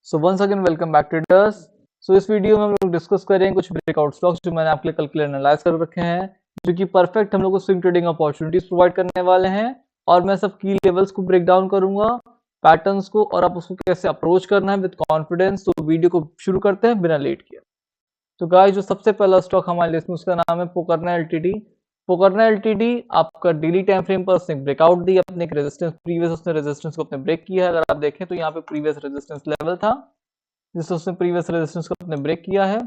सो once again welcome back traders. इस video में हम लोग डिस्कस करेंगे कुछ ब्रेकआउट स्टॉक्स जो मैंने आपके लिए कल के लिए एनालाइज कर रखे हैं, जो कि परफेक्ट हम लोग को स्विंग ट्रेडिंग अपॉर्चुनिटीज प्रोवाइड करने वाले हैं। और मैं सब की लेवल्स को ब्रेक डाउन करूंगा, पैटर्न्स को, और आप उसको कैसे अप्रोच करना है विद कॉन्फिडेंस। तो वीडियो को शुरू करते हैं बिना लेट किए। तो गाइस, जो सबसे पहला स्टॉक हमारे लिस्ट में उसका नाम है पोकरना एलटीडी। पोकरना एलटीडी आपका डेली टाइम फ्रेम पर उसने ब्रेकआउट दी, अपने एक रेजिस्टेंस प्रीवियस उसने रेजिस्टेंस को अपने ब्रेक किया है। अगर आप देखें तो यहाँ पे प्रीवियस रेजिस्टेंस लेवल था जिससे उसने प्रीवियस रेजिस्टेंस को अपने ब्रेक किया है।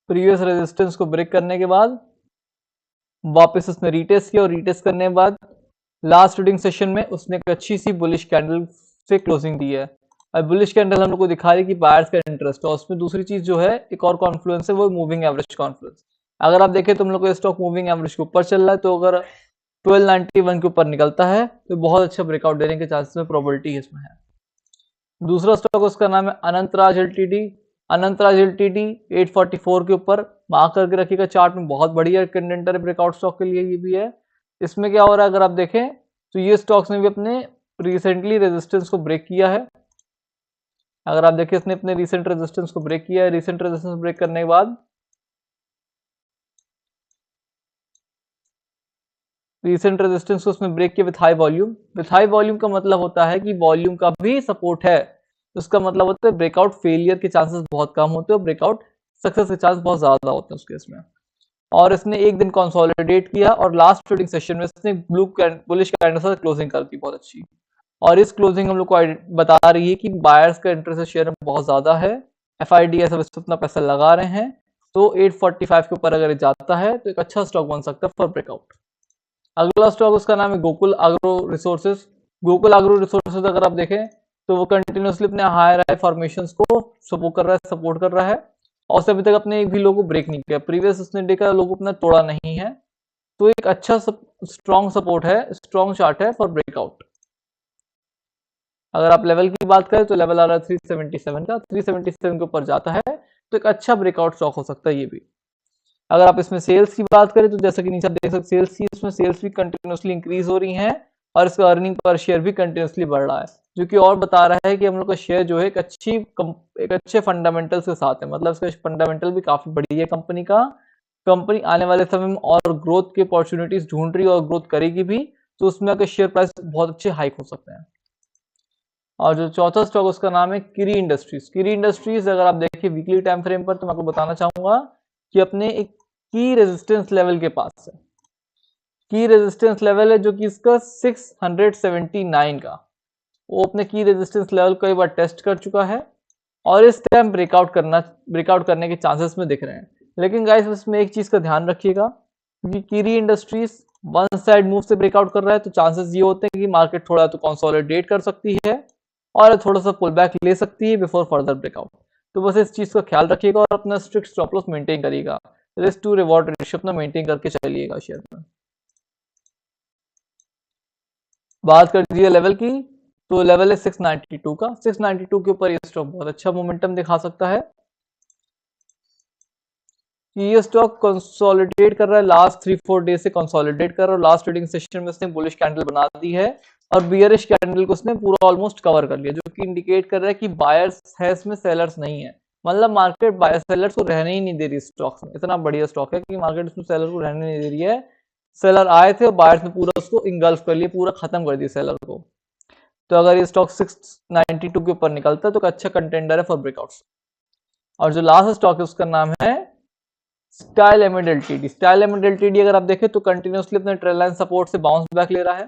प्रीवियस रेजिस्टेंस को ब्रेक करने के बाद वापस उसने रीटेस्ट किया, और रीटेस्ट करने के बाद लास्ट ट्रेडिंग सेशन में उसने एक अच्छी सी बुलिश कैंडल से क्लोजिंग दी है। और बुलिश कैंडल हम लोग को दिखा रही है कि बायर्स का इंटरेस्ट है। और उसमें दूसरी चीज जो है, एक और कॉन्फ्लुएंस है, वो मूविंग एवरेज कॉन्फ्लुएंस। अगर आप देखें तो हम लोग को स्टॉक मूविंग एवरेज के ऊपर चल रहा है, तो अगर 1291 के ऊपर निकलता है तो बहुत अच्छा ब्रेकआउट देने के चांसेस में प्रोबेबिलिटी इसमें है। दूसरा स्टॉक उसका नाम है अनंतराज एलटीडी। अनंतराज एलटीडी 844 के ऊपर मार्क करके रखिएगा। चार्ट में बहुत बढ़िया कंटेंटर है ब्रेकआउट स्टॉक के लिए, ये भी है। इसमें क्या हो रहा है, अगर आप देखें तो ये स्टॉक्स ने भी अपने रिसेंटली रेजिस्टेंस को ब्रेक किया है। अगर आप देखें, इसने अपने रिसेंट रेजिस्टेंस को ब्रेक किया है। रिसेंट रेजिस्टेंस ब्रेक करने के बाद रिसेंट रेजिस्टेंस को उसमें ब्रेक किया with high volume. With high volume का मतलब होता है कि वॉल्यूम का भी सपोर्ट है। उसका मतलब होता है ब्रेकआउट फेलियर के चांसेस बहुत कम होते हैं और ब्रेकआउट सक्सेस के चांस बहुत ज्यादा होते हैं उस केस में। और इसने एक दिन कंसोलिडेट किया और लास्ट ट्रेडिंग सेशन में इसने बुलिश कैंडल से क्लोजिंग कर दी बहुत अच्छी। और इस क्लोजिंग हम लोग को बता रही है कि बायर्स का इंटरेस्ट शेयर में बहुत ज्यादा है। एफआईडी सब अपना पैसा लगा रहे हैं। तो 845 के ऊपर अगर जाता है तो एक अच्छा स्टॉक बन सकता है फॉर ब्रेकआउट। अगला स्टॉक उसका नाम है Gokul agro resources. Gokul agro resources अगर आप देखें तो वो कंटिन्यूसली अपने हायर हाई फॉर्मेशंस को सपोर्ट कर रहा है। और उससे अभी तक अपने एक भी लो को ब्रेक नहीं किया। प्रीवियस उसने डे का लो को अपना तोड़ा नहीं है। तो एक अच्छा स्ट्रॉन्ग सपोर्ट है, स्ट्रॉन्ग चार्ट है फॉर ब्रेकआउट। अगर आप लेवल की बात करें तो लेवल आ रहा है 377 का। 377 के ऊपर जाता है तो एक अच्छा ब्रेकआउट स्टॉक हो सकता है ये भी। अगर आप इसमें सेल्स की बात करें तो जैसा कि नीचे आप देख सकते सेल्स की, इसमें सेल्स भी कंटिन्यूसली इंक्रीज हो रही हैं और इसका अर्निंग पर शेयर भी कंटिन्यूसली बढ़ रहा है, जो कि और बता रहा है कि हम लोग का शेयर जो है एक अच्छे फंडामेंटल्स के साथ है। मतलब इसका फंडामेंटल भी काफी बढ़िया है कंपनी का। कंपनी आने वाले समय में और ग्रोथ की अपॉर्चुनिटीज ढूंढ रही है और ग्रोथ करेगी भी, तो उसमें अगर शेयर प्राइस बहुत अच्छे हाइक हो सकते हैं। और जो चौथा स्टॉक उसका नाम है किरी इंडस्ट्रीज। किरी इंडस्ट्रीज अगर आप देखिए वीकली टाइम फ्रेम पर, तो मैं आपको बताना चाहूंगा कि अपने एक की रेजिस्टेंस लेवल के पास है। की रेजिस्टेंस लेवल है जो कि इसका 679 का। वो अपने की रेजिस्टेंस लेवल कई बार टेस्ट कर चुका है और इस टाइम ब्रेकआउट करने के चांसेस में दिख रहे हैं। लेकिन गाइस, इसमें एक चीज का ध्यान रखिएगा, क्योंकि किरी इंडस्ट्रीज वन साइड मूव से ब्रेकआउट कर रहा है, तो चांसेस ये होते हैं कि मार्केट थोड़ा तो कंसोलिडेट कर सकती है और थोड़ा सा पुल बैक ले सकती है बिफोर फर्दर ब्रेकआउट। तो बस इस चीज का ख्याल रखिएगा और अपना स्ट्रिक्ट स्टॉप लॉस मेंटेन करिएगा। रिस्क टू रिवॉर्ड रेशियो अपना मेंटेन करके चलिएगा शेयर में। बात कर दीजिए लेवल की, तो लेवल है 692 का। 692 के ऊपर ये स्टॉक बहुत अच्छा मोमेंटम दिखा सकता है। ये स्टॉक कंसोलिडेट कर रहा है, लास्ट 3-4 डे से कंसोलिडेट कर रहा है और लास्ट ट्रेडिंग सेशन में उसने बुलिश कैंडल बना दी है और बियरिश कैंडल को उसने पूरा ऑलमोस्ट कवर कर लिया, जो कि इंडिकेट कर रहा है कि बायर्स है इसमें, सेलर्स नहीं है। मतलब मार्केट बायर सेलर्स को रहने ही नहीं दे रही स्टॉक्स में। इतना बढ़िया स्टॉक है कि मार्केट इसमें सेलर को रहने नहीं दे रही है। सेलर आए थे और बायर्स ने पूरा उसको इंगल्फ कर लिया, पूरा खत्म कर दिया सेलर को। तो अगर ये स्टॉक 692 के ऊपर निकलता है तो अच्छा कंटेंडर है फॉर ब्रेकआउट्स। और जो लास्ट स्टॉक है उसका नाम है स्टाइल एमिड एलटीडी। स्टाइल एमिड एलटीडी अगर आप देखें तो कंटिन्यूसली अपने ट्रेंड लाइन सपोर्ट से बाउंस बैक ले रहा है।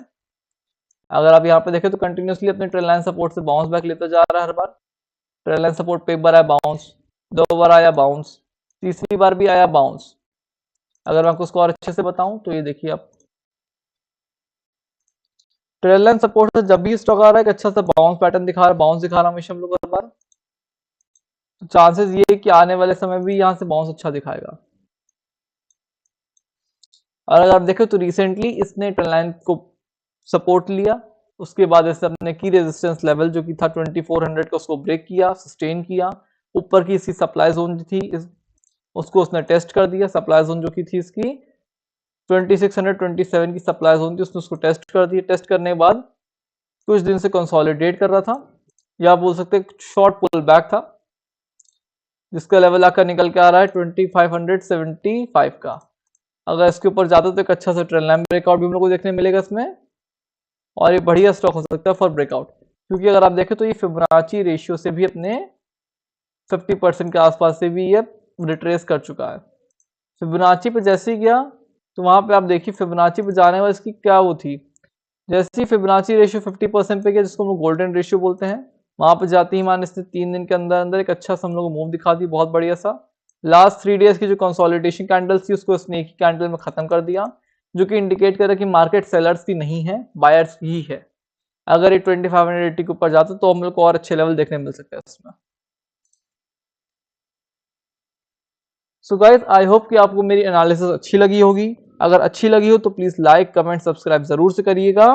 अगर आप यहाँ पे देखें तो कंटिन्यूसली अपने ट्रेंड लाइन सपोर्ट से बाउंस बैक लेता जा रहा है हर बार। ट्रेंड लाइन सपोर्ट पे एक बार आया बाउंस, 2 बार आया बाउंस, तीसरी बार भी आया बाउंस। अगर मैं आपको उसको और अच्छे से बताऊं तो ये देखिए आप, ट्रेंड लाइन सपोर्ट से जब भी स्टॉक आ रहा है एक अच्छा सा बाउंस पैटर्न दिखा रहा है, बाउंस दिखा रहा है हमेशा हम लोग हर बार। तो चांसेस ये है कि आने वाले समय भी यहाँ से बाउंस अच्छा दिखाएगा। और अगर आप देखें तो रिसेंटली इसने ट्रेंड लाइन को सपोर्ट लिया, उसके बाद इसने अपने की रेजिस्टेंस लेवल जो कि था 2400 का, उसको ब्रेक किया, सस्टेन किया। ऊपर की इसकी सप्लाई जोन थी उसको उसने टेस्ट कर दिया। सप्लाई जोन जो की थी इसकी 2627 की सप्लाई जोन थी, उसने उसको टेस्ट कर दिया। टेस्ट करने के बाद कुछ दिन से कंसोलिडेट कर रहा था, या आप बोल सकते हैं शॉर्ट पुल बैक था, जिसका लेवल आकर निकल के आ रहा है 2575 का। अगर इसके ऊपर जाता तो एक अच्छा सा ट्रेंड लाइन ब्रेकआउट भी हम लोग को देखने मिलेगा इसमें, और ये बढ़िया स्टॉक हो सकता है फॉर ब्रेकआउट, क्योंकि अगर आप देखें तो ये फिबोनाची रेशियो से भी अपने 50% के आसपास से भी ये रिट्रेस कर चुका है। फिबोनाची पे जैसे ही गया तो वहां पे आप देखिए फिबोनाची पे जाने वाला इसकी क्या वो थी, जैसे ही फिबोनाची रेशियो 50% पे गया, जिसको हम गोल्डन रेशियो बोलते हैं, वहां पे जाते ही मान इसने 3 दिन के अंदर अंदर एक अच्छा सा हम लोग मूव दिखा दी, बहुत बढ़िया सा। लास्ट 3 डेज की जो कंसोलिडेशन कैंडल थी उसको इसने एक ही कैंडल में खत्म कर दिया, जो कि इंडिकेट कर रहा है कि मार्केट सेलर्स की नहीं है, बायर्स ही है। अगर ये 2580 के ऊपर जाता तो हम लोग को और अच्छे लेवल देखने मिल सकते हैं इसमें। सो गाइस, आई होप कि आपको मेरी एनालिसिस अच्छी लगी होगी। अगर अच्छी लगी हो तो प्लीज लाइक कमेंट सब्सक्राइब जरूर से करिएगा,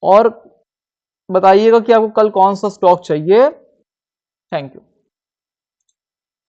और बताइएगा कि आपको कल कौन सा स्टॉक चाहिए। Thank you.